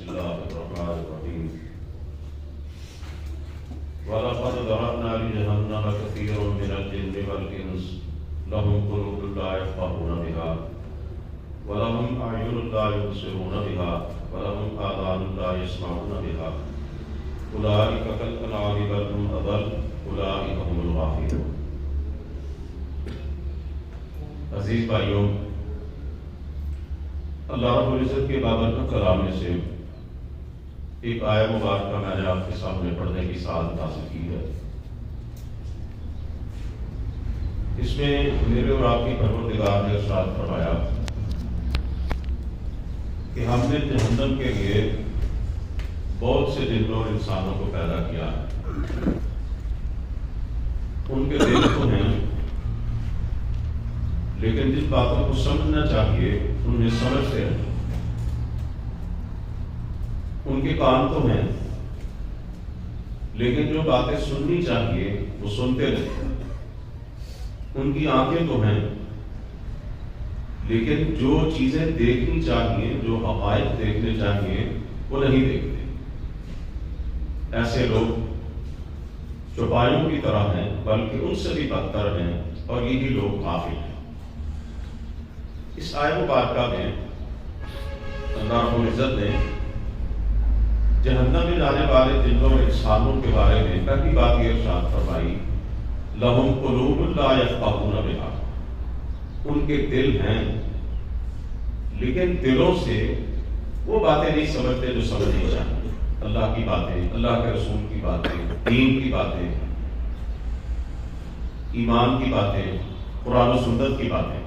الله الرحمن الرحيم ولقد ذرأنا لجهنم كثيرا من الجن والإنس لهم قلوب لا يفقهون بها ولهم أعين لا يبصرون بها ولهم آذان لا يسمعون بها أولئك كالأنعام بل هم أضل أولئك هم الغافلون۔ عزیز بھائیوں، اللہ رب العزت کے بابرکت کلام میں سے ایک آیہ مبارکہ میں نے آپ کے سامنے پڑھنے کی سعادت حاصل کی ہے۔ اس میں میرے اور آپ کی پروردگار نے ارشاد فرمایا کہ ہم نے جہنم کے لیے بہت سے جنوں اور انسانوں کو پیدا کیا ہے، ان کے دل تو ہیں لیکن جن باتوں کو سمجھنا چاہیے انہیں سمجھتے ہیں، ان کے کان تو ہیں لیکن جو باتیں سننی چاہیے وہ سنتے نہیں، ان کی آنکھیں تو ہیں لیکن جو چیزیں دیکھنی چاہیے، جو حقائق دیکھنے چاہیے وہ نہیں دیکھتے۔ ایسے لوگ چوپایوں کی طرح ہیں بلکہ ان سے بھی بدتر ہیں، اور یہی لوگ غافل ہیں۔ اس آیہ مبارکہ میں اللہ رب العزت نے جہنم میں جانے والے جنوں اور انسانوں کے بارے میں پہلی بات یہ ارشاد فرمائی، لہم قلوب لا یفقہون بہا، ان کے دل ہیں لیکن دلوں سے وہ باتیں نہیں سمجھتے جو سمجھنی چاہیے، اللہ کی باتیں، اللہ کے رسول کی باتیں، دین کی باتیں، ایمان کی باتیں، قرآن و سنت کی باتیں۔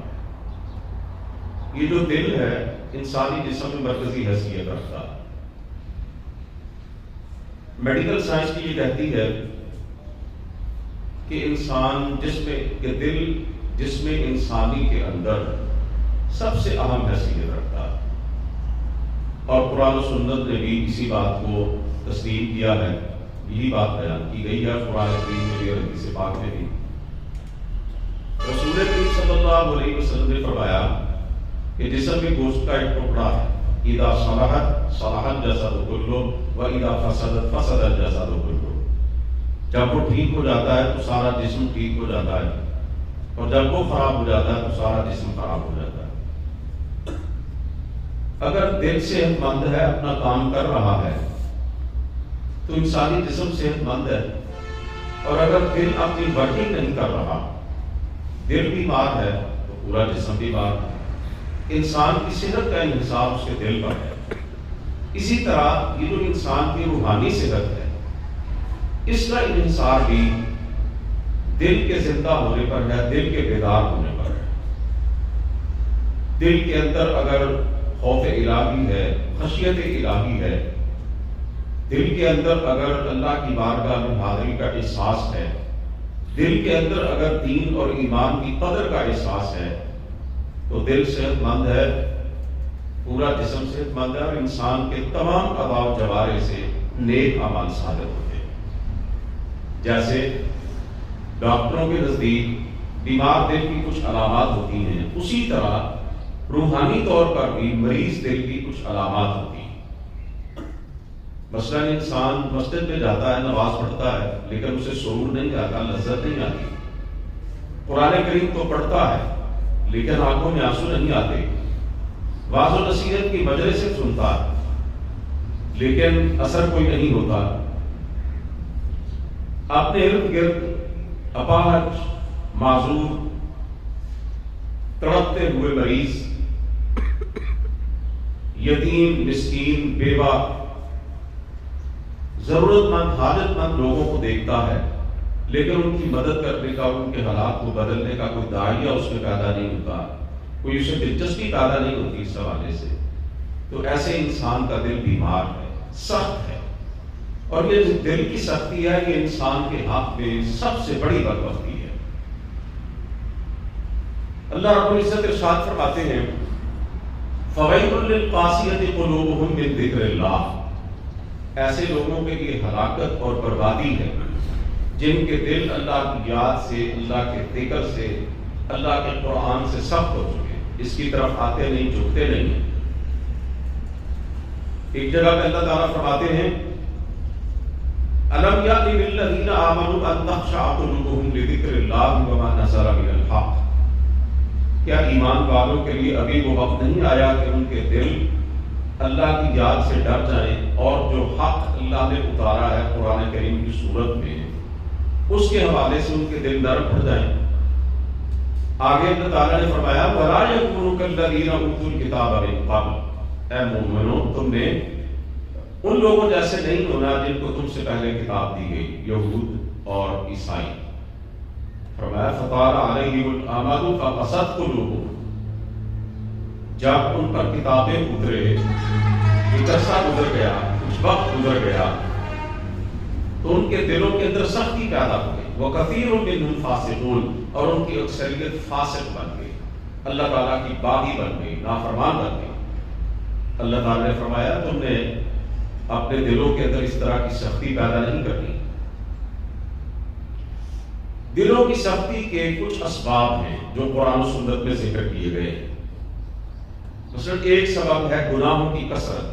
یہ جو دل ہے انسانی جسم میں مرکزی حیثیت رکھتا ہے۔ میڈیکل سائنس کی یہ کہتی ہے کہ دل جسم انسانی کے اندر سب سے اہم حیثیت رکھتا ہے، اور قرآن و سنت نے بھی اسی بات کو تسلیم کیا ہے، یہی بات بیان کی گئی ہے قرآن کریم میں بھی اور حدیث پاک میں بھی۔ رسول کریم صلی اللہ علیہ وسلم نے فرمایا کہ جسم میں گوشت کا ایک ٹکڑا ہے، اذا صلحت صلح الجسد کلہ واذا فسدت فسد الجسد کلہ، جب وہ ٹھیک ہو جاتا ہے تو سارا جسم ٹھیک ہو جاتا ہے، اور جب وہ خراب ہو جاتا ہے تو سارا جسم خراب ہو جاتا ہے۔ اگر دل صحت مند ہے، اپنا کام کر رہا ہے تو انسانی جسم صحت مند ہے، اور اگر دل اپنی ورکنگ نہیں کر رہا، دل بیمار ہے تو پورا جسم بیمار ہے۔ انسان کی صحت کا انحصار اس کے دل پر ہے۔ اسی طرح یہ جو انسان کی روحانی صحت ہے، اس کا انحصار بھی دل کے زندہ ہونے پر ہے، دل کے بیدار ہونے پر ہے۔ دل کے اندر اگر خوف الہی ہے، خشیت الہی ہے، دل کے اندر اگر اللہ کی بارگاہ میں حاضری کا احساس ہے، دل کے اندر اگر دین اور ایمان کی قدر کا احساس ہے، تو دل صحت مند ہے، پورا جسم صحت مند ہے، اور انسان کے تمام اعضاء و جوارح سے نیک اعمال صادر ہوتے ہیں۔ جیسے ڈاکٹروں کے نزدیک بیمار دل کی کچھ علامات ہوتی ہیں، اسی طرح روحانی طور پر بھی مریض دل کی کچھ علامات ہوتی ہیں۔ مثلا انسان مسجد میں جاتا ہے، نماز پڑھتا ہے، لیکن اسے سرور نہیں آتا، لذت نہیں آتی۔ قرآن کریم تو پڑھتا ہے لیکن آنکھوں میں آنسو نہیں آتے، واعظ و نصیحت کی مجلس سے سنتا ہے لیکن اثر کوئی نہیں ہوتا۔ اپنے ارد گرد اپاہج، معذور، تڑپتے ہوئے مریض، یتیم، مسکین، بیوہ، ضرورت مند، حاجت مند لوگوں کو دیکھتا ہے لیکن ان کی مدد کرنے کا، ان کے حالات کو بدلنے کا کوئی داعیہ اس میں پیدا نہیں ہوتا، کوئی اسے دلچسپی پیدا نہیں ہوتی اس حوالے سے، تو ایسے انسان کا دل بیمار ہے، سخت ہے، اور یہ دل کی سختی ہے یہ انسان کے حق میں سب سے بڑی بدبختی ہے۔ اللہ رب العزت ارشاد فرماتے ہیں، فَوَيْلٌ لِلْقَاسِيَةِ قُلُوبُهُم مِّن ذِكْرِ اللَّهِ، ایسے لوگوں کے لیے ہلاکت اور بربادی ہے جن کے دل اللہ کی یاد سے، اللہ کے ذکر سے، اللہ کے قرآن سے سخت ہو چکے، اس کی طرف آتے نہیں، جھکتے نہیں۔ ایک جگہ پہ اللہ تعالیٰ فرماتے ہیں الم یأن للذین آمنوا ان تخشع قلوبهم لذکر اللہ وما نزل من الحق، کیا ایمان والوں کے لیے ابھی وہ وقت نہیں آیا کہ ان کے دل اللہ کی یاد سے ڈر جائیں اور جو حق اللہ نے اتارا ہے قرآن کریم کی صورت میں اس کے حوالے سے ان کے دل نرم پڑ جائیں۔ آگے اللہ تعالیٰ نے فرمایا وَلَا يَكُونُوا كَالَّذِينَ أُوتُوا الْكِتَابَ مِن قَبْلُ، اے مومنو تم نے ان لوگوں جیسے نہیں ہونا جن کو تم سے پہلے کتاب دی گئی، یہود اور عیسائی۔ فرمایا فَطَالَ عَلَيْهِمُ الْأَمَدُ فَقَسَتْ قُلُوبُهُمْ، جب ان پر کتابیں اترے، ایک عرصہ گزر گیا، کچھ وقت گزر گیا، تو ان کے دلوں کے اندر سختی پیدا ہو گئی۔ وَكَثِيرٌ مِّنْهُمْ فَاسِقُونَ، اور ان کی اکثریت فاسق بن گئی، اللہ تعالیٰ کی باغی بن گئی، نافرمان بن گئی۔ اللہ تعالیٰ نے فرمایا تم نے اپنے دلوں کے اندر اس طرح کی سختی پیدا نہیں کرنی۔ دلوں کی سختی کے کچھ اسباب ہیں جو قرآن و سنت میں ذکر کیے گئے ہیں۔ مثلا ایک سبب ہے گناہوں کی کثرت۔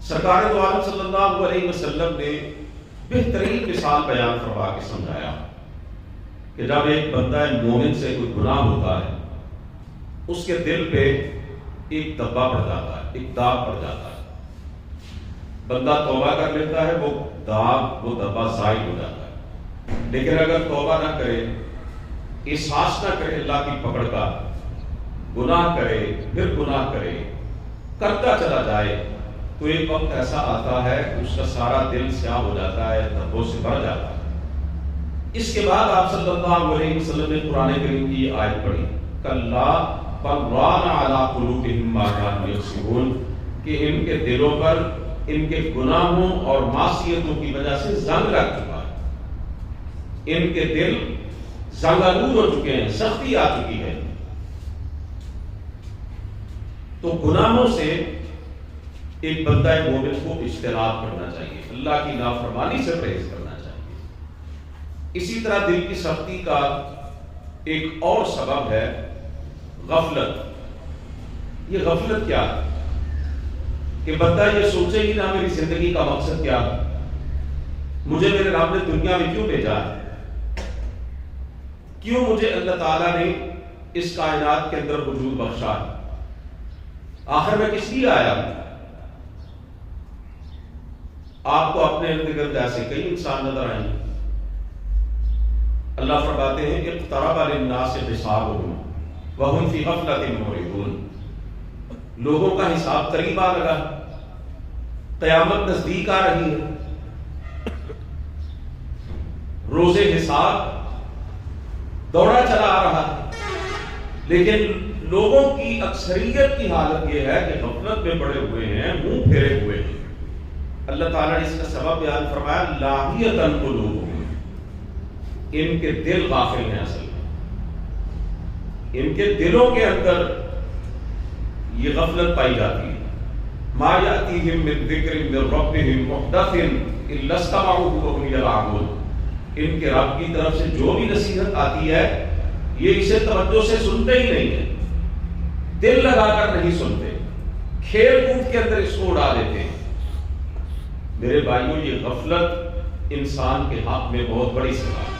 سرکار دو عالم صلی اللہ علیہ وسلم نے بہترین مثال بیان فرما کے سمجھایا کہ جب ایک بندہ مومن سے کوئی گناہ ہوتا ہے اس کے دل پہ ایک دبا پڑ جاتا ہے، ایک داغ پڑ جاتا ہے۔ بندہ توبہ کر لیتا ہے، وہ داغ، وہ دبا زائل ہو جاتا ہے۔ لیکن اگر توبہ نہ کرے، احساس نہ کرے اللہ کی پکڑ کا، گناہ کرے پھر گناہ کرے، کرتا چلا جائے، تو ایک وقت ایسا آتا ہے کہ اس کا سارا دل سیاہ ہو جاتا ہے، دبوں سے بھر جاتا ہے۔ اس کے بعد آپ صلی اللہ علیہ وسلم نے قرآن کریم کی یہ آیت پڑھی کلا بل ران علی قلوبہم ما کانوا یکسبون، کہ ان کے دلوں پر ان کے گناہوں اور معصیتوں کی وجہ سے زنگ لگ چکا ہے، ان کے دل زنگ آلود ہو چکے ہیں، سختی آ چکی ہے۔ تو گناہوں سے ایک بندہ مومن کو اجتناب کرنا چاہیے، اللہ کی نافرمانی سے پرہیز کرنا چاہیے۔ اسی طرح دل کی سختی کا ایک اور سبب ہے غفلت۔ یہ غفلت کیا ہے کہ بندہ یہ سوچے ہی نہ میری زندگی کا مقصد کیا ہے، مجھے میرے رب نے دنیا میں کیوں بھیجا ہے، کیوں مجھے اللہ تعالیٰ نے اس کائنات کے اندر وجود بخشا ہے، آخر میں کس لیے آیا ہوں۔ آپ کو اپنے ارد گرد ایسے کئی انسان نظر آئیں، اللہ فرماتے ہیں اقترب للناس حسابهم وهم فی غفلۃ معرضون، لوگوں کا حساب قریب آ لگا، قیامت نزدیک آ رہی ہے، روز حساب دوڑا چلا آ رہا ہے، لیکن لوگوں کی اکثریت کی حالت یہ ہے کہ غفلت میں پڑے ہوئے ہیں، منہ پھیرے ہوئے ہیں۔ اللہ تعالیٰ نے اس کا سبب بیان فرمایا لاہیۃ قلوبہم، ان کے دل غافل ہیں، اصل میں ان کے دلوں کے اندر یہ غفلت پائی جاتی ہے۔ ما یأتیہم من ذکر من ربہم محدث الا استمعوہ وہم یلعبون، ان کے رب کی طرف سے جو بھی نصیحت آتی ہے یہ اسے توجہ سے سنتے ہی نہیں ہیں، دل لگا کر نہیں سنتے، کھیل کود کے اندر اس کو اڑا دیتے ہیں۔ میرے بھائیوں یہ غفلت انسان کے حق میں بہت بڑی سزا ہے۔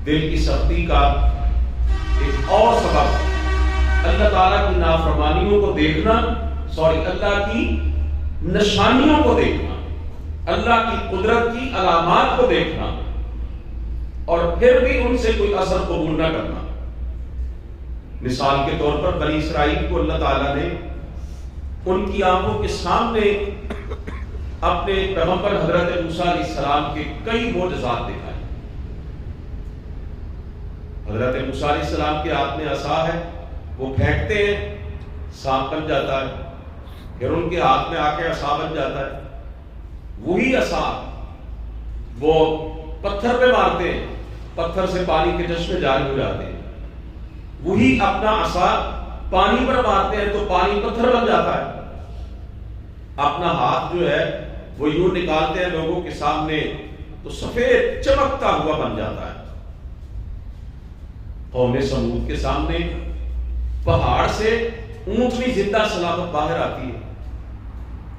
دل کی سختی کا ایک اور سبب اللہ تعالیٰ کی نافرمانیوں کو دیکھنا، اللہ کی نشانیوں کو دیکھنا، اللہ کی قدرت کی علامات کو دیکھنا اور پھر بھی ان سے کوئی اثر قبول نہ کرنا۔ مثال کے طور پر بنی اسرائیل کو اللہ تعالیٰ نے ان کی آنکھوں کے سامنے اپنے پیغمبر حضرت موسیٰ علیہ السلام کے کئی معجزات دکھائے۔ حضرت موسیٰ علیہ السلام کے ہاتھ میں عصا ہے، وہ پھینکتے ہیں، سانپ بن جاتا ہے، پھر ان کے ہاتھ میں آ کے عصا بن جاتا ہے، وہی عصا وہ پتھر پہ مارتے ہیں، پتھر سے پانی کے چشمے جاری ہو جاتے ہیں، وہی اپنا عصا پانی پر مارتے ہیں تو پانی پتھر بن جاتا ہے۔ اپنا ہاتھ جو ہے وہ یوں نکالتے ہیں لوگوں کے سامنے تو سفید چمکتا ہوا بن جاتا ہے۔ قوم سمود کے سامنے پہاڑ سے اونٹنی زندہ سلامت باہر آتی ہے۔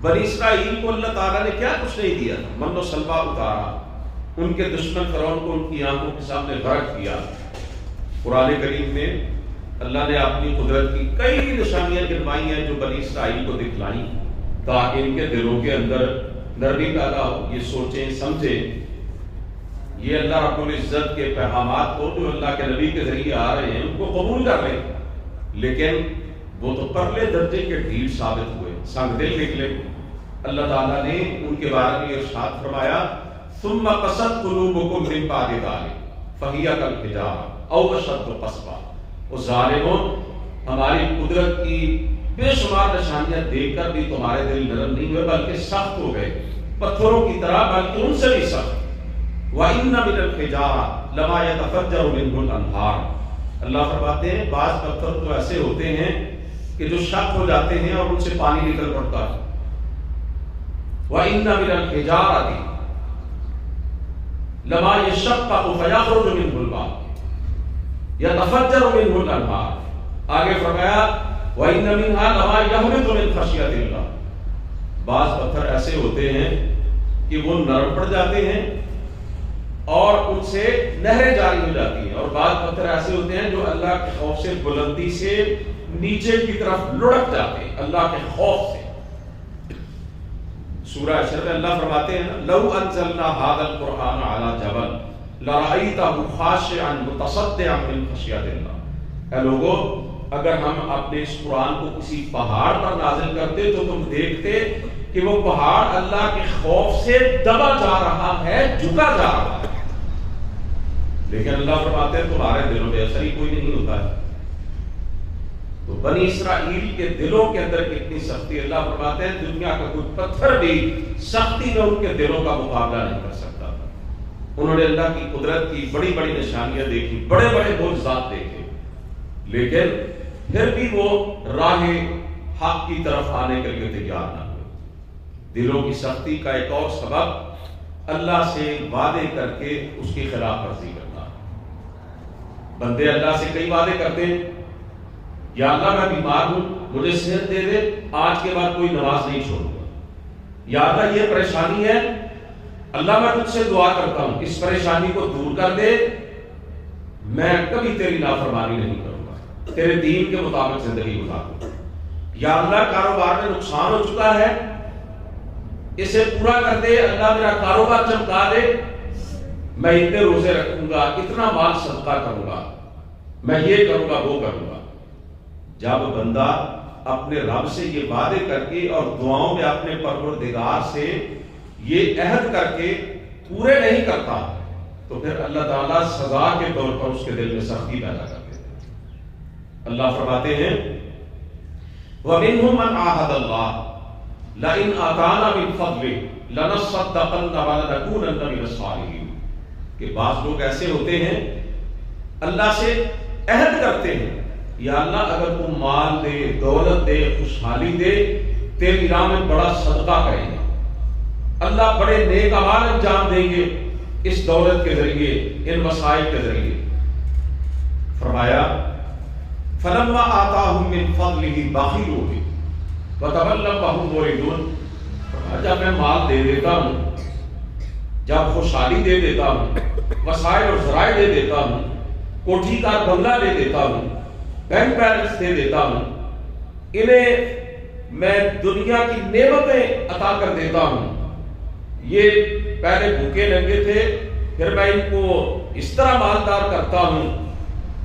بنی اسرائیل کو اللہ تعالیٰ نے کیا کچھ نہیں دیا، من و سلوا اتارا، ان کے دشمن فرعون کو ان کی آنکھوں کے سامنے غرق کیا۔ قرآن کریم میں اللہ نے اپنی قدرت کی کئی نشانیاں گنوائی ہیں جو بنی اسرائیل کو دکھلائیں تاکہ ان کے دلوں کے اندر نرمی پیدا ہو، یہ سوچیں سمجھیں یہ اللہ رب العزت کے پیغامات کو جو اللہ کے نبی کے ذریعے آ رہے ہیں ان کو قبول کر لیں، لیکن وہ تو پرلے درجے کے ڈھیل ثابت ہوئے، سنگ دل نکلے۔ اللہ تعالیٰ نے ان کے بارے میں ارشاد فرمایا ثم قست قلوبکم من بعد ذلک فہی کالحجارۃ او اشد قسوہ۔ وہ ظالموں، ہماری قدرت کی بے شمار نشانیاں دیکھ کر بھی تمہارے دل نرم نہیں ہوئے بلکہ سخت ہو گئے، پتھروں کی طرح، بلکہ ان سے بھی سخت۔ وَإِنَّ مِنَ الْحِجَارَةِ لَمَا يَتَفَجَّرُ مِنْهُ الْأَنْهَارُ۔ اللہ فرماتے ہیں بعض پتھر تو ایسے ہوتے ہیں کہ جو شق ہو جاتے ہیں اور ان سے پانی نکل پڑتا ہے۔ وَإِنَّ مِنَ الْحِجَارَةِ لَمَا يَشَقَّقُ فَيَخْرُجُ مِنْهُ الْمَاءُ يَتَفَجَّرُ مِنْهُ الْأَنْهَارُ۔ آگے فرمایا وَإِنَّ مِنْهَا لَمَا يَهْبِطُ مِنْ خَشْيَةِ اللَّهِ۔ بعض پتھر ایسے ہوتے ہیں کہ وہ نرم پڑ جاتے ہیں اور ان سے نہریں جاری ہو جاتی ہیں، اور بعض پتھر ایسے ہوتے ہیں جو اللہ کے خوف سے بلندی سے نیچے کی طرف لڑک جاتے ہیں اللہ کے خوف سے۔ سورہ حشر میں اللہ فرماتے ہیں لو انزلنا هذا القرآن على جبل لرأيته خاشعا متصدعا من خشیۃ اللہ۔ اے لوگو، اگر ہم اپنے اس قرآن کو کسی پہاڑ پر نازل کرتے تو تم دیکھتے کہ وہ پہاڑ اللہ کے خوف سے دبا جا رہا ہے، جھکا جا رہا ہے، لیکن اللہ فرماتے ہیں تمہارے دلوں میں اثر ہی کوئی نہیں ہوتا ہے۔ تو بنی اسرائیل کے دلوں کے اندر کتنی سختی، اللہ فرماتے ہیں دنیا کا کوئی پتھر بھی سختی میں ان کے دلوں کا مقابلہ نہیں کر سکتا تھا۔ انہوں نے اللہ کی قدرت کی بڑی بڑی نشانیاں دیکھی، بڑے بڑے معجزات دیکھے، لیکن پھر بھی وہ راہ حق کی طرف آنے کے لیے تیار نہ ہوئے۔ دلوں کی سختی کا ایک اور سبب اللہ سے وعدے کر کے اس کی خلاف ورزی کرنا۔ بندے اللہ سے کئی وعدے کرتے ہیں، یا اللہ میں بیمار ہوں، مجھے صحت دے دے، آج کے بعد کوئی نماز نہیں چھوڑوں گا۔ یا اللہ یہ پریشانی ہے، اللہ میں تجھ سے دعا کرتا ہوں اس پریشانی کو دور کر دے، میں کبھی تیری نافرمانی نہیں کروں گا، تیرے دین کے مطابق زندگی گزاروں گا۔ یا اللہ کاروبار میں نقصان ہو چکا ہے، اسے پورا کر دے، اللہ میرا کاروبار چمکا دے، میں اتنے روزے رکھوں گا، اتنا مال صدقہ کروں گا، میں یہ کروں گا وہ کروں گا۔ جب بندہ اپنے رب سے یہ وعدے کر کے اور دعاؤں میں اپنے پروردگار سے یہ عہد کر کے پورے نہیں کرتا تو پھر اللہ تعالیٰ سزا کے طور پر اس کے دل میں سختی پیدا کر دیتے ہیں۔ اللہ فرماتے ہیں وَمِنْهُمْ مَنْ عَاهَدَ اللَّهَ لَئِنْ آتَانَا مِنْ فَضْلِهِ لَنَصَّدَّقَنَّ وَلَنَكُونَنَّ مِنَ الصَّالِحِينَ کہ بعض لوگ ایسے ہوتے ہیں اللہ سے عہد کرتے ہیں، یا اللہ اگر تم مال دے، دولت دے، خوشحالی دے، تیری راہ میں بڑا صدقہ کریں گے، اللہ بڑے نیک اعمال انجام دیں گے اس دولت کے ذریعے، ان وسائل کے ذریعے۔ فرمایا فلما آتاہم من فضلہ بخلوا بہ وتولوا وہم معرضون۔ جب میں مال دے دیتا ہوں، جب خوشحالی دے دیتا ہوں، وسائل اور ذرائع دے دیتا ہوں، کوٹھی کا بنگلہ دے دیتا ہوں، بینک بیلنس دے دیتا ہوں، انہیں میں دنیا کی نعمتیں عطا کر دیتا ہوں، یہ پہلے بھوکے ننگے تھے، پھر میں ان کو اس طرح مالدار کرتا ہوں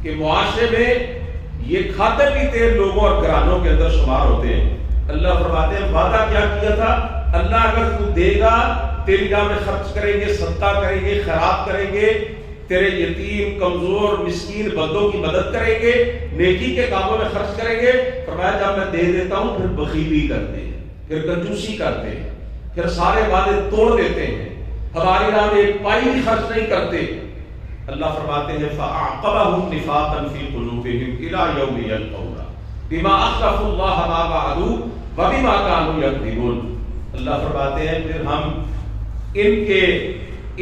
کہ معاشرے میں یہ کھاتے پیتے لوگوں اور گھرانوں کے اندر شمار ہوتے ہیں۔ اللہ فرماتے ہیں وعدہ کیا کیا تھا، اللہ اگر تو دے گا تیری راہ میں خرچ کریں گے، صدقہ کریں گے، خیرات کریں گے، تیرے یتیم کمزور مسکین بندوں کی مدد کریں گے، نیکی کے کاموں میں خرچ کریں گے۔ فرمایا جب میں دے دیتا ہوں پھر بخیلی کرتے ہیں، پھر کنجوسی کرتے ہیں، پھر سارے وعدے توڑ دیتے ہیں، ہماری راہ میں ایک پائی بھی خرچ نہیں کرتے۔ اللہ فرماتے ہیں فَأَعْقَبَهُمْ نِفَاقًا فِي قُلُوبِهِمْ إِلَى يَوْمِ يَلْقَوْنَهُ بِمَا أَخْلَفُوا اللَّهَ مَا وَعَدُوا وَبِمَا كَانُوا يَكْذِبُونَ۔ اللہ فرماتے ہیں پھر ہم ان کے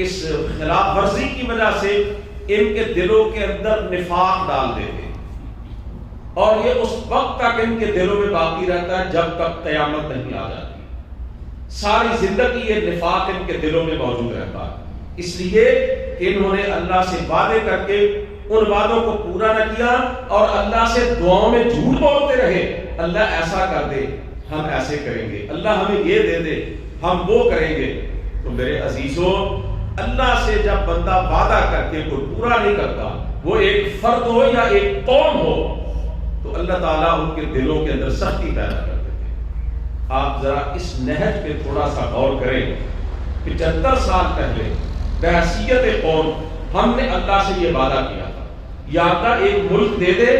اس خلاف ورزی کی وجہ سے ان کے دلوں کے اندر نفاق ڈال دیتے ہیں۔ اور یہ اس وقت تک ان کے دلوں میں باقی رہتا ہے جب تک قیامت نہیں آ جاتی. ساری زندگی یہ نفاق ان کے دلوں میں موجود رہتا ہے. اس لیے کہ انہوں نے اللہ سے وعدے کر کے ان وعدوں کو پورا نہ کیا اور اللہ سے دعاؤں میں جھوٹ بولتے رہے. اللہ ایسا کر دے ہم ایسے کریں گے, اللہ ہمیں یہ دے دے ہم وہ کریں گے. تو میرے عزیزوں, اللہ سے جب بندہ وعدہ کر کے کوئی پورا نہیں کرتا, وہ ایک فرد ہو یا ایک قوم ہو, تو اللہ تعالیٰ ان کے دلوں کے اندر سختی پیدا کر دیتے ہیں. آپ ذرا اس نہج پہ تھوڑا سا غور کریں. 75 سال پہلے بحیثیت قوم ہم نے اللہ سے یہ وعدہ کیا تھا, یا اللہ ایک ملک دے دے,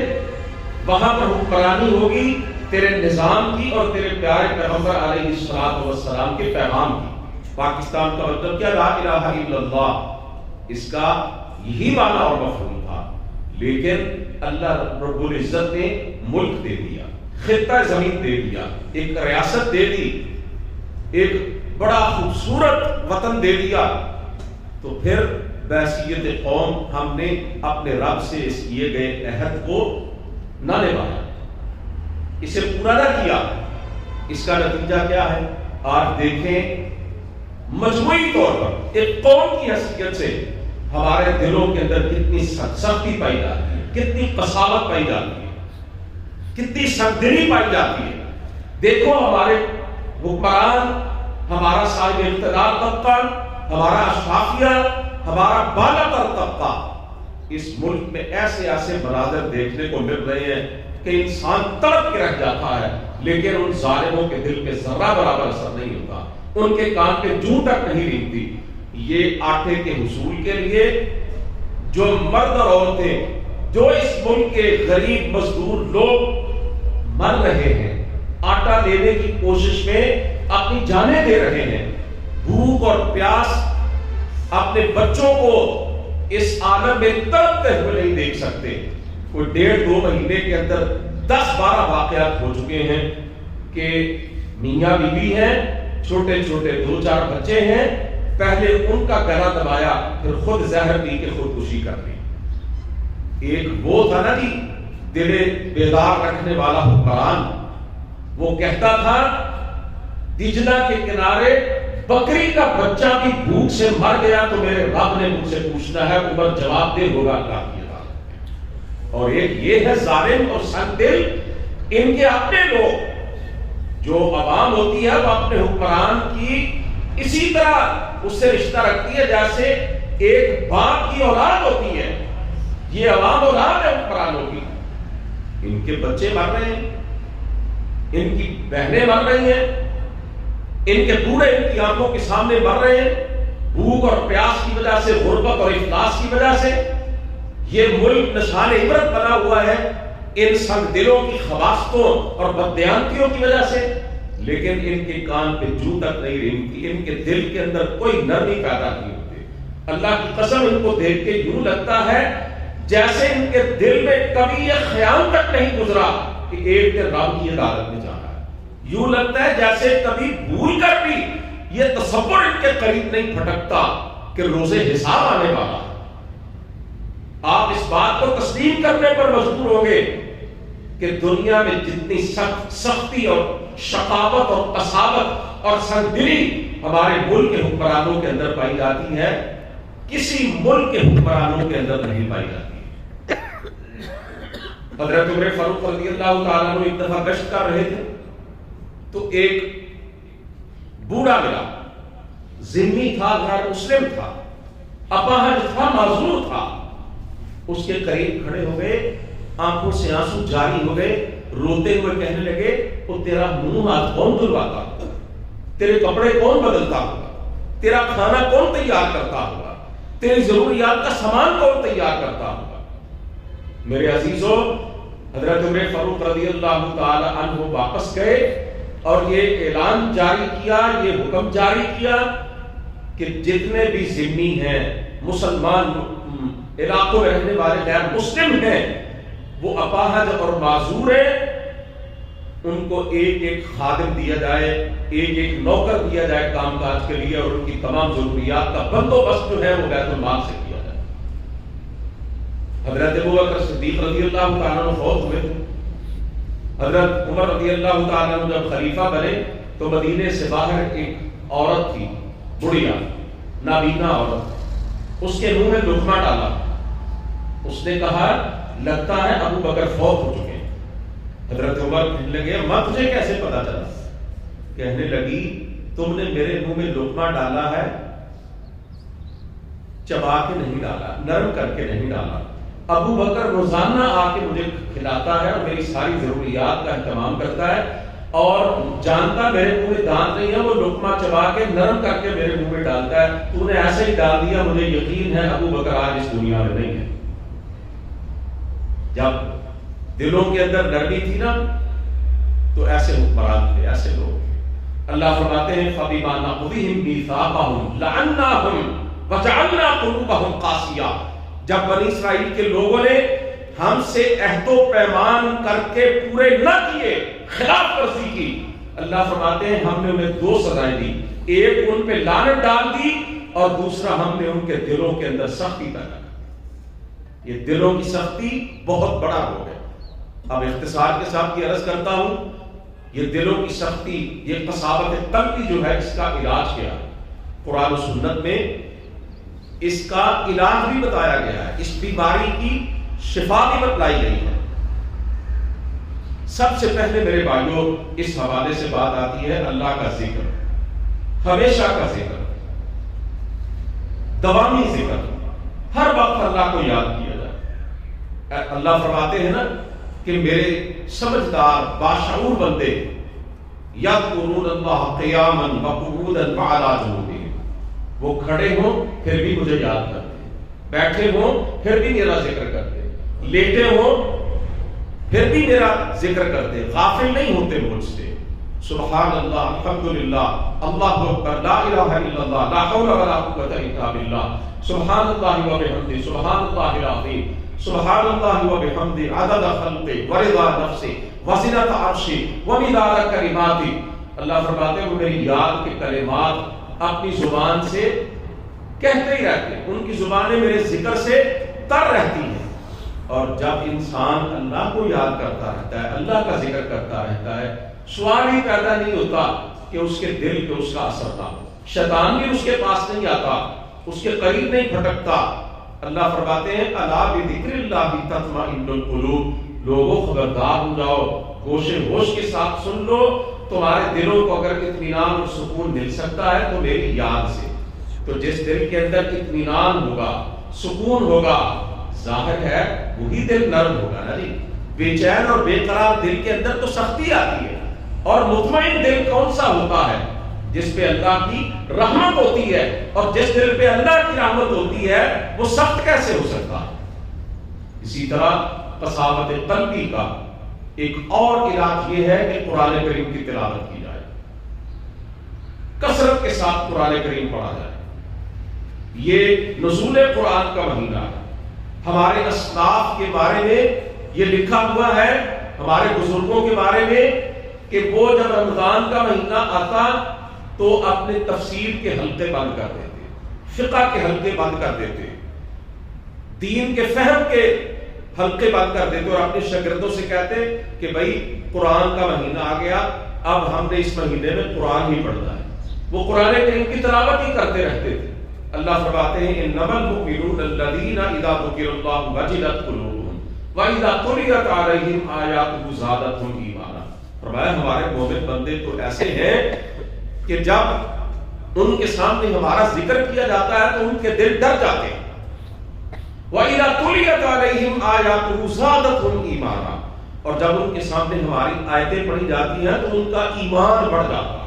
وہاں پر حکمرانی ہوگی تیرے نظام کی اور تیرے پیارے پیغمبر علیہ الصلوۃ والسلام کے پیغام کی. پاکستان کا مطلب کیا؟ لا الہ الا اللہ, اس کا یہی معنی اور مفہوم تھا. لیکن اللہ رب العزت نے ملک دے دیا, خطہ زمین دے دیا, ایک ریاست دے دی, ایک بڑا خوبصورت وطن دے دیا. تو پھر بحیثیت قوم ہم نے اپنے رب سے اس کیے گئے عہد کو نہ نبھایا, اسے پورا نہ کیا. اس کا نتیجہ کیا ہے؟ آج دیکھیں مجموعی طور پر ایک قوم کی حیثیت سے ہمارے دلوں کے اندر کتنی سختی پائی جاتی ہے, کتنی قساوت پائی جاتی ہے, کتنی سختی پائی جاتی ہے. دیکھو ہمارے حکمران, ہمارا صاحب اقتدار طبقہ, ہمارا اشرافیہ, ہمارا بالا تر طبقہ اس ملک میں ایسے ایسے مناظر دیکھنے کو مل رہے ہیں کہ انسان تڑپ کے رہ جاتا ہے, لیکن ان ظالموں کے دل پہ ذرہ برابر اثر نہیں ہوتا, ان کے کان پہ جوں تک نہیں ریگتی. یہ آٹے کے حصول کے لیے جو مرد اور عورتیں, جو اس ملک کے غریب مزدور لوگ مر رہے ہیں, آٹا لینے کی کوشش میں اپنی جانیں دے رہے ہیں, بھوک اور پیاس اپنے بچوں کو اس عالم میں تڑپتے ہوئے نہیں دیکھ سکتے. کوئی 1.5-2 مہینے کے اندر 10-12 واقعات ہو چکے ہیں کہ میاں بیوی ہیں, چھوٹے چھوٹے 2-4 بچے ہیں, پہلے ان کا گلا دبایا, پھر خود زہر پی کے خودکشی کر لی. ایک وہ تھا نا جی دل بیدار رکھنے والا حکمران, وہ کہتا تھا دجلہ کے کنارے بکری کا بچہ بھی بھوک سے مر گیا تو میرے رب نے مجھ سے پوچھنا ہے, اوپر جواب دہ ہوگا اللہ کی عدالت. اور ایک یہ ہے ظالم اور سنگ دل, ان کے اپنے لوگ, جو عوام ہوتی ہے وہ اپنے حکمران کی اسی طرح اس سے رشتہ رکھتی ہے جیسے ایک باپ کی اولاد ہوتی ہے. یہ عوام اولاد ہے حکمرانوں کی. ان کے بچے مر رہے ہیں, ان کی بہنیں مر رہی ہیں, ان کے بوڑھے ان کی آنکھوں کے سامنے مر رہے ہیں, بھوک اور پیاس کی وجہ سے, غربت اور افلاس کی وجہ سے. یہ ملک نشان عبرت بنا ہوا ہے ان سنگ دلوں کی خباستوں اور بددیانتیوں کی وجہ سے, لیکن ان کے کان پہ جوں تک نہیں رینگتی, ان کے دل کے اندر کوئی نرمی پیدا نہیں ہوتی. اللہ کی قسم ان کو دیکھ کے یوں لگتا ہے جیسے ان کے دل میں کبھی یہ خیال تک نہیں گزرا کہ ایک دن رب کی عدالت میں جانا ہے. یوں لگتا ہے جیسے کبھی بھول کر بھی یہ تصور ان کے قریب نہیں پھٹکتا کہ روزے حساب آنے والا ہے. آپ اس بات کو تسلیم کرنے پر مجبور ہوں گے کہ دنیا میں جتنی سختی اور شقاوت اور قساوت اور سنگدلی ہمارے ملک کے حکمرانوں کے اندر پائی جاتی ہے, کسی ملک کے حکمرانوں کے اندر نہیں پائی جاتی. حضرت عمر فاروق رضی اللہ تعالیٰ عنہ ایک دفعہ گشت کر رہے تھے تو ایک بوڑھا ملا, ذمہ تھا, غیر مسلم تھا, اپاہج تھا, معذور تھا. اس کے قریب کھڑے ہو گئے, آنکھوں سے آنسو جاری ہو گئے, روتے ہوئے کہنے لگے وہ تیرا منہ ہاتھ کون دھلواتا ہوگا, تیرے کپڑے کون بدلتا ہوگا, تیرا کھانا کون تیار کرتا ہوگا, تیری ضروریات کا سامان کون تیار کرتا ہوگا. میرے عزیزوں, حضرت عمر فاروق رضی اللہ تعالی عنہ واپس گئے اور یہ اعلان جاری کیا, یہ حکم جاری کیا کہ جتنے بھی ذمہ ہیں, مسلمان علاقوں میں رہنے والے غیر مسلم ہیں, وہ اپاہج اور معذور ہیں, ان کو ایک ایک خادم دیا جائے, ایک ایک نوکر دیا جائے کام کاج کے لیے, اور ان کی تمام ضروریات کا بندوبست جو ہے وہ بیت المال سے کیا جائے. حضرت ابوبکر صدیق رضی اللہ تعالیٰ عنہ فوت ہوئے, حضرت عمر رضی اللہ تعالیٰ عنہ جب خلیفہ بنے تو مدینے سے باہر ایک عورت تھی، بڑھیا نابینا عورت، اس کے منہ میں لقمہ ڈالا۔ اس نے کہا لگتا ہے ابو بکر فوت ہو چکے۔ حضرت عمر کہنے لگے ماں تجھے کیسے پتا چلا؟ کہنے لگی تم نے میرے منہ میں لقمہ ڈالا ہے، چبا کے نہیں ڈالا، نرم کر کے نہیں ڈالا۔ ابو بکر روزانہ آ کے مجھے کھلاتا ہے اور میری ساری ضروریات کا اہتمام کرتا ہے، اور جانتا میرے منہ میں دانت نہیں ہے، وہ لقمہ چبا کے نرم کر کے میرے منہ میں ڈالتا ہے، تو نے ایسے ہی ڈال دیا، مجھے یقین ہے ابو بکر آج اس دنیا میں نہیں ہے۔ جب دلوں کے اندر نرمی تھی نا تو ایسے حکمران تھے، ایسے لوگ تھے۔ اللہ فرماتے ہیں فَبِمَا نَقْضِهِمْ مِيثَاقَهُمْ لَعَنَّاهُمْ وَجَعَلْنَا قُلُوبَهُمْ قَاسِيَةً۔ جب بنی اسرائیل کے لوگوں نے ہم سے عہد و پیمان کر کے پورے نہ کیے، خلاف ورزی کی، اللہ فرماتے ہیں ہم نے انہیں دو سزائیں دی، ایک ان پہ لعنت ڈال دی اور دوسرا ہم نے ان کے دلوں کے اندر سختی پیدا کی۔ یہ دلوں کی سختی بہت بڑا روگ ہے۔ اب اختصار کے ساتھ یہ عرض کرتا ہوں، یہ دلوں کی سختی، یہ قساوت قلبی جو ہے، اس کا علاج کیا ہے؟ قرآن و سنت میں اس کا علاج بھی بتایا گیا ہے، اس بیماری کی شفا بھی بتلائی گئی ہے۔ سب سے پہلے میرے بھائیوں اس حوالے سے بات آتی ہے اللہ کا ذکر، ہمیشہ کا ذکر، دوامی ذکر، ہر وقت اللہ کو یاد کیا جائے۔ اللہ فرماتے ہیں نا کہ میرے سمجھدار باشعور بندے یذکرون اللہ قیاما وقعودا وعلی جنوبہم، وہ کھڑے ہوں پھر بھی مجھے یاد کرتے ہیں، بیٹھے ہوں پھر بھی میرا ذکر کرتے ہیں، لیٹے ہوں پھر بھی میرا ذکر کرتے ہیں، غافل نہیں ہوتے مجھ سے۔ سبحان اللہ، الحمدللہ، اللہ اکبر، لا الہ الا اللہ، لا حول ولا قوۃ الا باللہ، سبحان اللہ و بحمدہ، سبحان اللہ العظیم، سبحان اللہ و بحمدہ، عدد خلقہ ورضا نفسہ وزنۃ عرشہ ومداد کلماتہ۔ اللہ فرماتے ہیں وہ میری یاد کے کلمات اپنی زبان سے کہتے ہی رہتے ہیں، ان کی زبانیں میرے ذکر سے تر رہتی ہیں۔ اور جب انسان اللہ کو یاد کرتا رہتا ہے، اللہ کا ذکر کرتا رہتا ہے، سوال ہی پیدا نہیں ہوتا کہ اس کے دل پہ اس کا اثر نہ ہو، شیطان بھی اس کے پاس نہیں آتا، اس کے قریب نہیں پھٹکتا۔ اللہ فرماتے ہیں الا بذکر اللہ تطمئن القلوب، لوگوں خبردار ہو جاؤ، ہوش ہوش کے ساتھ سن لو، تمہارے دلوں کو اگر اطمینان اور سکون مل سکتا ہے تو میری یاد سے۔ تو جس دل کے اندر اطمینان ہوگا، سکون ہوگا، ظاہر ہے وہی دل نرم ہوگا نا جی۔ بے چین اور بے قرار دل کے اندر تو سختی آتی ہے، اور مطمئن دل کون سا ہوتا ہے؟ جس پہ اللہ کی رحمت ہوتی ہے، اور جس دل پہ اللہ کی رحمت ہوتی ہے وہ سخت کیسے ہو سکتا ہے؟ اسی طرح قساوت قلبی کا ایک اور علاج یہ ہے کہ قرآن کریم کی تلاوت کی جائے، کثرت کے ساتھ قرآن کریم پڑھا جائے۔ یہ نزول قرآن کا مہینہ ہے۔ ہمارے اسلاف کے بارے میں یہ لکھا ہوا ہے، ہمارے بزرگوں کے بارے میں، کہ وہ جب رمضان کا مہینہ آتا تو اپنے تفسیر کے حلقے بند کر دیتے، فقہ کے حلقے بند کر دیتے، دین کے فہم کے حلقے بند کر دیتے، اور اپنے شاگردوں سے کہتے کہ بھائی قرآن کا مہینہ آ گیا، اب ہم نے اس مہینے میں قرآن ہی پڑھنا ہے۔ وہ قرآن کریم کی تلاوت ہی کرتے رہتے تھے۔ اللہ فرماتے ہیں انما المؤمنون الذین اذا ذکر اللہ وجلت قلوبهم واذا تلیت علیہم آیاتہ زادتہم ایمانا۔ فرمایا ہمارے مومن بندے تو ایسے ہیں کہ جب ان کے سامنے ہمارا ذکر کیا جاتا ہے تو ان کے دل ڈر جاتے ہیں۔ وَإِذَا تُلِيَتْ عَلَيْهِمْ آيَاتُهُ زَادَتْهُمْ إِيمَانًا، اور جب ان کے سامنے ہماری آیتیں پڑھی جاتی ہیں تو ان کا ایمان بڑھ جاتا ہے۔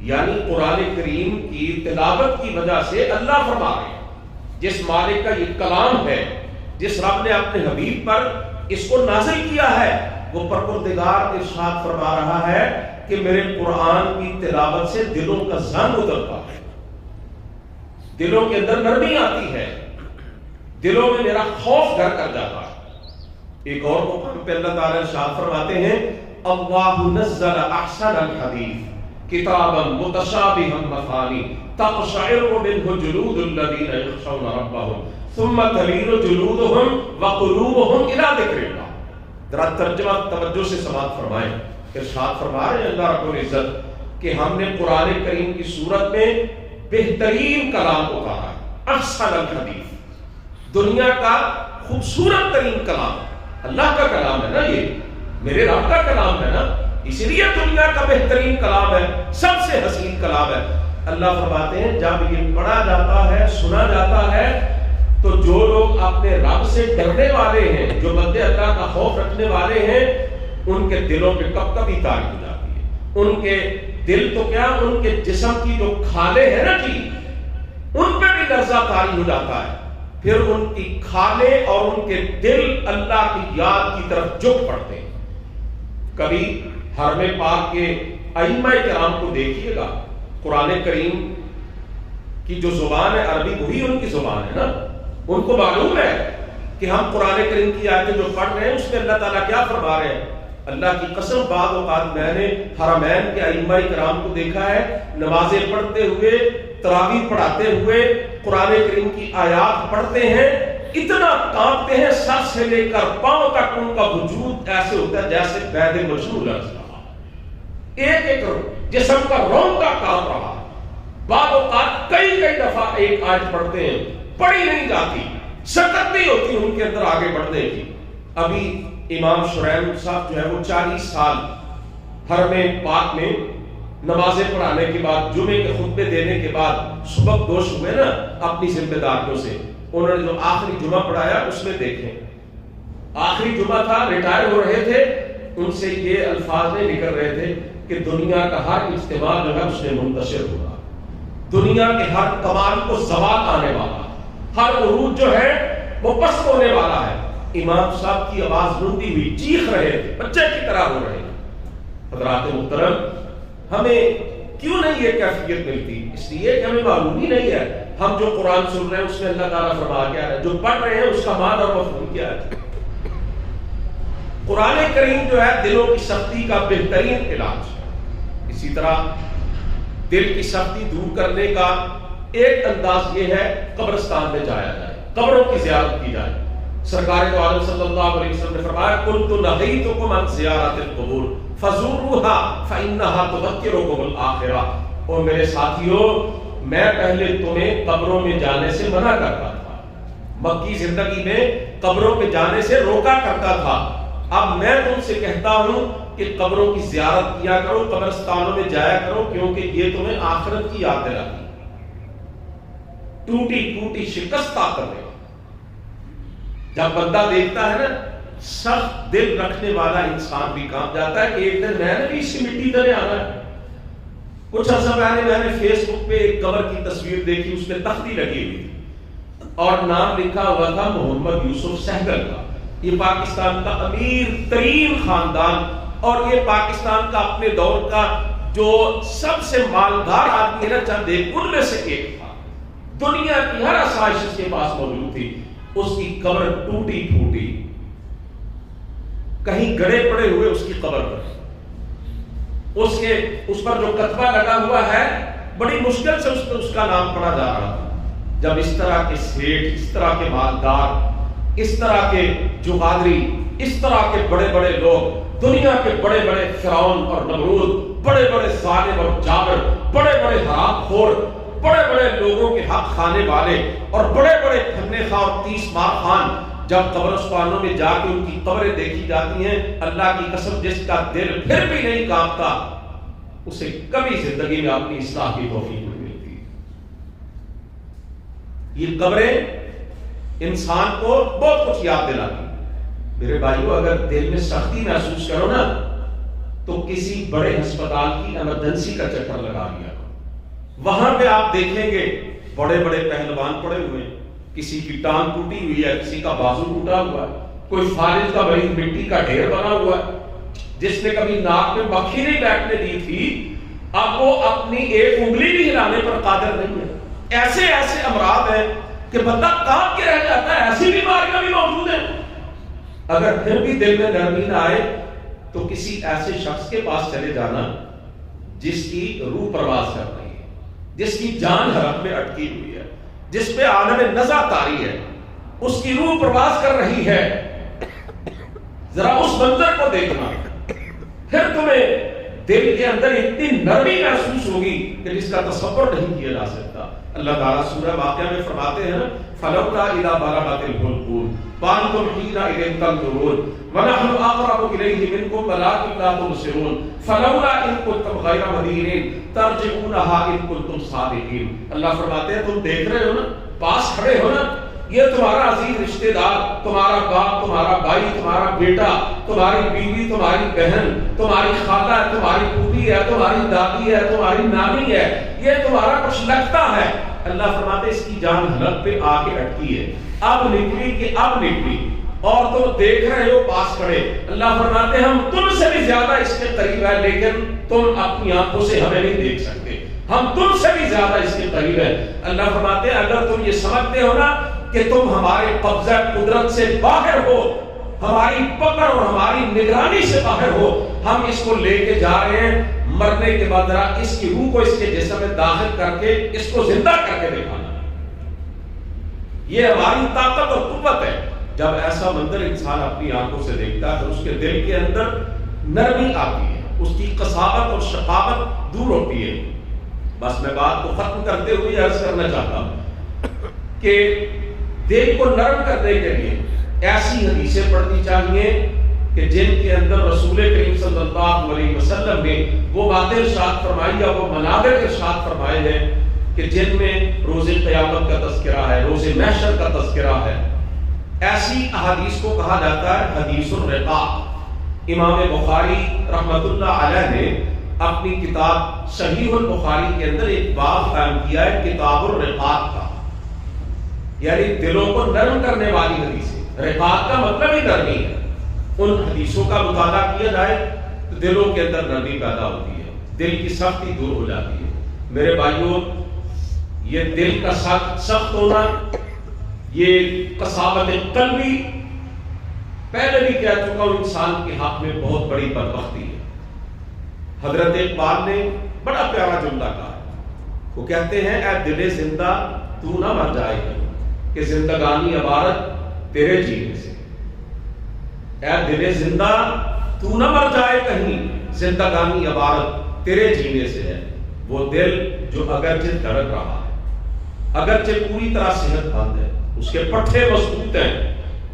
یعنی قرآن کریم کی تلاوت کی وجہ سے اللہ فرما رہے ہیں، جس مالک کا یہ کلام ہے، جس رب نے اپنے حبیب پر اس کو نازل کیا ہے، وہ پروردگار ارشاد فرما رہا ہے کہ میرے قرآن کی تلاوت سے دلوں کا زنگ اترتا ہے، دلوں کے اندر نرمی آتی ہے، دلوں میں میرا خوف گھر کر جاتا ہے۔ ایک اور مقام پہ اللہ تعالیٰ ارشاد فرماتے ہیں اللہ نزل احسن الحدیث کتابا متشابہا مثانی تقشعر منہ جلود الذین یخشون ربہم ثم تلین جلودہم وقلوبہم الی ذکر اللہ۔ ذرا ترجمہ توجہ سے سماعت فرمائیں. ارشاد فرما رہے ہیں اللہ رب العزت کہ ہم نے قرآن کریم کی صورت میں بہترین کلام اتارا ہے، احسن الحدیث، دنیا کا خوبصورت ترین کلام. اللہ کا کلام ہے نا، یہ میرے رب کا کلام ہے نا، اسی لیے دنیا کا بہترین کلام ہے، سب سے حسین کلام ہے. اللہ فرماتے ہیں جب یہ پڑھا جاتا ہے، سنا جاتا ہے، تو جو لوگ اپنے رب سے ڈرنے والے ہیں، جو بندے اللہ کا خوف رکھنے والے ہیں، ان کے دلوں پہ کب کبھی تاری ہو جاتی ہے. ان کے دل تو کیا، ان کے جسم کی جو کھالیں ہیں نا جی، ان پہ بھی لرزہ تاری ہو جاتا ہے. پھر ان کی کھالیں اور ان کے دل اللہ کی یاد کی طرف جھک پڑتے ہیں. کبھی حرم پاک کے ائمہ کرام کو دیکھیے گا، قرآن کریم کی جو زبان ہے عربی وہی ان کی زبان ہے نا. ان کو معلوم ہے کہ ہم قرآن کریم کی آیتیں جو پڑھ رہے ہیں اس میں اللہ تعالیٰ کیا فرما رہے ہیں. اللہ کی قسم بعض اوقات میں نے حرمین کے ائمہ کرام کو دیکھا ہے نمازیں پڑھتے ہوئے، تراویح پڑھاتے ہوئے قرآن کریم کی آیات پڑھتے ہیں، اتنا کانپتے ہیں سر سے لے کر پاؤں تک. ان کا وجود ایسے ہوتا ہے جیسے بید مجنون لرز رہا، ایک ایک جسم کا رونگٹا کانپ رہا. بعض اوقات کئی دفعہ ایک آیت پڑھتے ہیں، پڑھی نہیں جاتی، سکت نہیں ہوتی ان کے اندر آگے بڑھنے کی. ابھی امام شرائم صاحب جو ہے وہ 40 سال حرم پاک میں نمازیں پڑھانے کے بعد، جمعے کے خطبے دینے کے بعد سبق دوش ہوئے نا اپنی ذمہ داریوں سے. انہوں نے جو آخری جمعہ پڑھایا اس میں دیکھیں، آخری جمعہ تھا، ریٹائر ہو رہے تھے، ان سے یہ الفاظ نہیں نکل رہے تھے کہ دنیا کا ہر اجتماع جو ہے اس میں منتشر ہوگا، دنیا کے ہر کمال کو زوال آنے والا، ہر عروج جو ہے وہ پست ہونے والا ہے. امام صاحب کی آواز بلندی ہوئی، چیخ رہے تھے، بچے کی طرح ہو رہے ہیں. حضرات محترم، ہمیں کیوں نہیں یہ کیفیت ملتی؟ اس لیے کہ ہمیں معلوم ہی نہیں ہے. ہم جو قرآن سن رہے ہیں اس میں اللہ تعالیٰ فرما کیا ہے، جو پڑھ رہے ہیں اس کا معنی اور مفہوم کیا ہے. قرآن کریم جو ہے دلوں کی سختی کا بہترین علاج ہے. اسی طرح دل کی سختی دور کرنے کا ایک انداز یہ ہے قبرستان میں جایا جائے، قبروں کی زیارت کی جائے. سرکار دو عالم صلی اللہ علیہ وسلم نے فرمایا قلت نہیتکم عن زیارت القبور فزوروها فإنها تذکرکم الآخرہ. اور میرے ساتھیوں، میں پہلے تمہیں قبروں میں جانے سے منع کرتا تھا، مکی زندگی میں قبروں میں جانے سے روکا کرتا تھا. اب میں تم سے کہتا ہوں کہ قبروں کی زیارت کیا کرو، قبرستانوں میں جایا کرو، کیونکہ یہ تمہیں آخرت کی یاد دلاتی. ٹوٹی ٹوٹی شکستہ کرنے، جب بندہ دیکھتا ہے نا سخت دل رکھنے والا انسان بھی کام جاتا ہے کہ ایک دن میں نے بھی اسی مٹی تلے آنا ہے. کچھ عرصہ پہلے میں نے فیس بک پہ ایک قبر کی تصویر دیکھی، اس میں تختی لگی ہوئی تھی اور نام لکھا ہوا تھا محمد یوسف سہگل کا. یہ پاکستان کا امیر ترین خاندان اور یہ پاکستان کا اپنے دور کا جو سب سے مالدار آدمی ہے نا چند ایک ان میں سے ایک تھا. دنیا کی ہر آسائش اس کے پاس موجود تھی. اس کی قبر ٹوٹی پھوٹی، کہیں گڑے پڑے ہوئے اس کی قبر پر، اس پر جو کتبہ لگا ہوا ہے بڑی مشکل سے اس کا نام پڑھا جا رہا تھا. جب اس طرح کے سیٹھ، اس طرح کے مالدار، اس طرح کے جغادری، اس طرح کے بڑے بڑے لوگ، دنیا کے بڑے بڑے فرعون اور نمرود، بڑے بڑے ظالم اور جابر، بڑے بڑے حرام خور، بڑے بڑے لوگوں کے حق کھانے والے اور بڑے بڑے پھنے خواہ اور 30 مار خان، جب قبرستانوں میں جا کے ان کی قبریں دیکھی جاتی ہیں، اللہ کی قسم جس کا دل پھر بھی نہیں کانپتا اسے کبھی زندگی میں اپنی اصلاح کی توفیق نہیں ملتی. یہ قبریں انسان کو بہت کچھ یاد دلاتی. میرے بھائیو، اگر دل میں سختی محسوس کرو نا تو کسی بڑے ہسپتال کی ایمرجنسی کا چکر لگا لیا. وہاں پہ آپ دیکھیں گے بڑے بڑے پہلوان پڑے ہوئے، کسی کی ٹانگ ٹوٹی ہوئی ہے، کسی کا بازو ٹوٹا ہوا ہے، کوئی فالج کا بڑی مٹی کا ڈھیر بنا ہوا ہے. جس نے کبھی ناک میں مکھی نہیں بیٹھنے دی تھی اب وہ اپنی ایک انگلی بھی ہلانے پر قادر نہیں ہے. ایسے ایسے امراض ہیں کہ بندہ کانپ کے رہ جاتا ہے. ایسی بیماریاں بھی موجود ہیں. اگر پھر بھی دل میں نرمی نہ آئے تو کسی ایسے شخص کے پاس چلے جانا جس کی روح پرواز کر رہی ہے، جس کی جان حرم میں اٹکی ہوئی ہے، جس پہ عالم نزع طاری ہے، اس کی روح پرواز کر رہی ہے. ذرا اس منظر کو دیکھنا، پھر تمہیں دل کے اندر اتنی نرمی محسوس ہوگی کہ جس کا تصور نہیں کیا جا سکتا۔ اللہ تعالیٰ سورہ واقعہ میں فرماتے ہیں فَلَوْلَا إِذَا بَلَغَتِ الْحُلْقُومَ وَأَنْتُمْ حِينَئِذٍ تَنظُرُونَ وَنَحْنُ أَقْرَبُ إِلَيْهِ مِنكُمْ وَلَٰكِن لَّا تُبْصِرُونَ فَلَوْلَا إِن كُنتُمْ غَيْرَ مَدِينِينَ تَرْجِعُونَهَا إِن كُنتُمْ صَادِقِينَ۔ اللہ فرماتے ہیں تم دیکھ رہے ہو نا، پاس کھڑے ہو نا، یہ تمہارا عزیز رشتہ دار، تمہارا باپ، تمہارا بھائی، تمہارا بیٹا، تمہاری بیوی، تمہاری بہن، تمہاری خالہ ہے، تمہاری پھوپھی ہے، تمہاری دادی ہے، تمہاری نانی ہے، یہ تمہارا کچھ لگتا ہے۔ اللہ فرماتے ہیں اس کی جان حلق پہ آ کے اٹکی ہے، اب نکلی کہ اب نکلی، اور تم دیکھ رہے ہو پاس کھڑے۔ اللہ فرماتے ہیں ہم تم سے بھی زیادہ اس کے قریب ہے، لیکن تم اپنی آنکھوں سے ہمیں نہیں دیکھ سکتے، ہم تم سے بھی زیادہ اس کے قریب ہے۔ اللہ فرماتے ہیں اگر تم یہ سمجھتے ہو نا کہ تم ہمارے قبضہ قدرت سے باہر ہو، ہماری پکڑ اور ہماری نگرانی سے باہر ہو، ہم اس کو لے کے جا رہے ہیں، مرنے کے بعد ذرا اس کی روح کو اس کے جسم میں داخل کر کے اس کو زندہ کر کے دکھانا، یہ ہماری طاقت اور قوت ہے۔ جب ایسا منظر انسان اپنی آنکھوں سے دیکھتا ہے تو اس کے دل کے اندر نرمی آتی ہے، اس کی قساوت اور شقاوت دور ہوتی ہے۔ بس میں بات کو ختم کرتے ہوئے عرض کرنا چاہتا ہوں کہ دل کو نرم کرنے کے لیے ایسی حدیثیں پڑھنی چاہیے کہ جن کے اندر رسول کریم صلی اللہ علیہ وسلم نے وہ باتیں ارشاد فرمائی یا وہ مناظر ارشاد فرمائے ہیں کہ جن میں روز قیامت کا تذکرہ ہے، روز محشر کا تذکرہ ہے۔ ایسی احادیث کو کہا جاتا ہے حدیث الرقاق۔ امام بخاری رحمۃ اللہ علیہ نے اپنی کتاب صحیح البخاری کے اندر ایک باب قائم کیا ہے کتاب الرقاق کا، یعنی دلوں کو نرم کرنے والی حدیثیں۔ رقاق کا مطلب ہی نرمی ہے۔ ان حدیثوں کا مطالعہ کیا جائے تو دلوں کے اندر نرمی پیدا ہوتی ہے، دل کی سختی دور ہو جاتی ہے۔ میرے بھائیوں، یہ دل کا سخت ہونا، یہ قساوت قلبی، پہلے بھی کہہ چکا ہوں، انسان کے حق میں بہت بڑی بدبختی ہے۔ حضرت اقبال نے بڑا پیارا جملہ کہا، وہ کہتے ہیں اے دل زندہ تو نہ مر جائے کہ زندگانی عبارت تیرے جینے سے۔ اے دل زندہ تو نہ مر جائے کہیں، زندگانی عبارت تیرے جینے سے ہے۔ وہ دل جو اگرچہ دھڑک رہا ہے، اگرچہ پوری طرح صحت مند ہے، اس کے پٹھے مضبوط ہیں،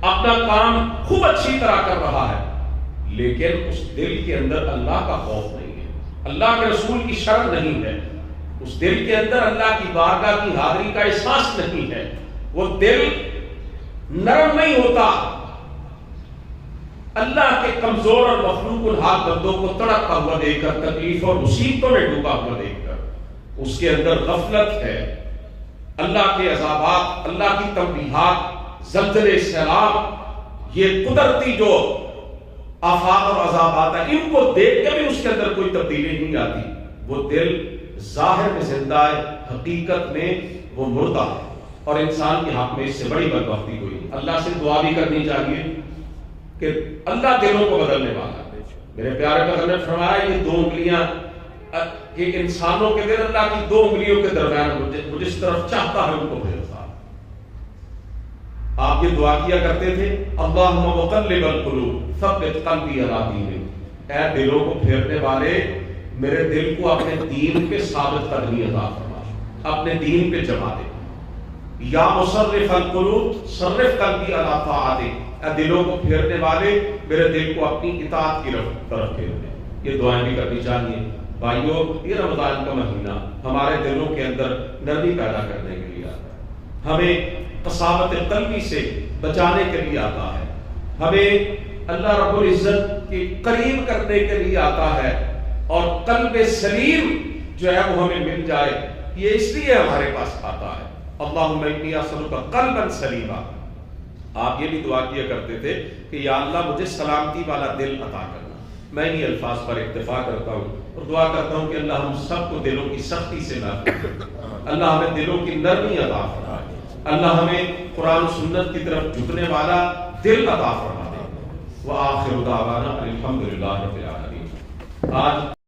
اپنا کام خوب اچھی طرح کر رہا ہے، لیکن اس دل کے اندر اللہ کا خوف نہیں ہے، اللہ کے رسول کی شرع نہیں ہے، اس دل کے اندر اللہ کی بارگاہ کی حاضری کا احساس نہیں ہے، وہ دل نرم نہیں ہوتا۔ اللہ کے کمزور اور مخلوق الحال بندوں کو تڑپتا ہوا دیکھ کر، تکلیف اور مصیبتوں میں ڈوبا ہوا دیکھ کر اس کے اندر غفلت ہے۔ اللہ کے عذابات، اللہ کی تنبیہات، زلزلے، سیلاب، یہ قدرتی جو آفات اور عذابات ہیں، ان کو دیکھ کے بھی اس کے اندر کوئی تبدیلی نہیں آتی۔ وہ دل ظاہر میں زندہ ہے، حقیقت میں وہ مردہ ہے، اور انسان کے حق میں اس سے بڑی بدبختی کوئی نہیں۔ اللہ سے دعا بھی کرنی چاہیے کہ اللہ دلوں کو بدلنے والا ہے۔ میرے پیارے پیغمبر نے فرمایا یہ دو انگلیاں کہ انسانوں کے دل اللہ کی دو انگلیوں کے درمیان وہ جس طرف چاہتا ہے ان کو پھیرتا ہے۔ آپ یہ دعا کیا کرتے تھے اللہم مقلب القلوب ثبت قلبی علی دینک، اے دلوں کو پھیرنے والے میرے دل کو اپنے دین پہ ثابت قدمی عطا فرما، اپنے دین پہ جما دے۔ یا مصرف القلوب صرف قلبی علی طاعتک، اے دلوں کو پھیرنے والے میرے دل کو اپنی اطاعت کی طرف پھیر دے۔ یہ دعائیں بھی کرنی چاہیے۔ بھائیو، یہ رمضان کا مہینہ ہمارے دلوں کے اندر نرمی پیدا کرنے کے لیے آتا ہے، ہمیں قساوت قلبی سے بچانے کے لیے آتا ہے، ہمیں اللہ رب العزت کے قریب کرنے کے لیے آتا ہے، اور قلب سلیم جو ہے وہ ہمیں مل جائے، یہ اس لیے ہمارے پاس آتا ہے۔ اللہم انی اسألک قلبا سلیما۔ آپ یہ بھی دعا کیا کرتے تھے کہ یا اللہ مجھے سلامتی والا دل عطا کرنا۔ میں انہی الفاظ پر اکتفا کرتا ہوں اور دعا کرتا ہوں کہ اللہ ہم سب کو دلوں کی سختی سے محفوظ کرے، اللہ ہمیں دلوں کی نرمی عطا فرمائے، اللہ ہمیں قرآن و سنت کی طرف جھکنے والا دل عطا فرما دے۔ وآخر دعوانا الحمدللہ رب العالمین۔ آج